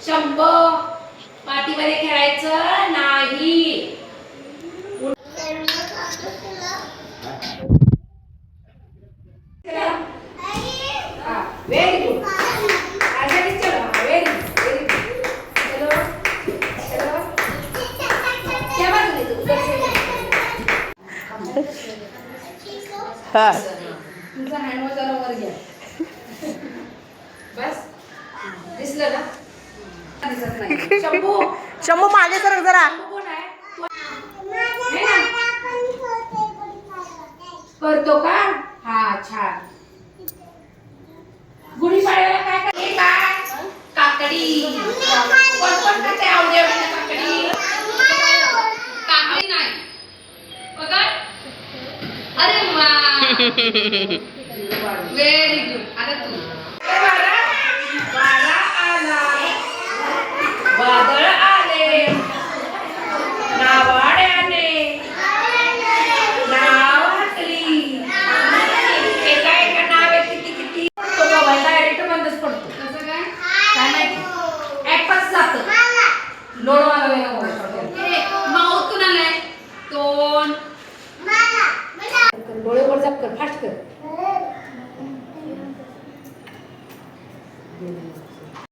शंभो मातीमध्ये खेळायचं नाही. Very good. आगे चलो. Very good. चलो चलो. क्या बात है तू उधर से. हाँ तुमचा हँडवॉश जरा वर घ्या. बस दिसलं ना. दिसत नाही. शंभू शंभू मागे सरक जरा. शंभू कोण आहे? हे ना? करतो का? हा छान. गुढीपाडव्याला काय करते? काय काकडी. कोण कोण करते आवडेवाडीला काकडी? काकडी नाही बघा. अरे वा. Very good. आता तू. वारा आला. वादळ आले. नावाड्याने नाव हाकली. एका एका नावे किती किती. तो मोबाईल डायरेक्ट बंदच पडतो. कसं काय? काय माहिती. ऍपच जातं. लोड वाला वेगळा मोबाईल पडतो. माऊथ कुणाला आहे? तोंड. डोळे वर झाप कर. फास्ट कर.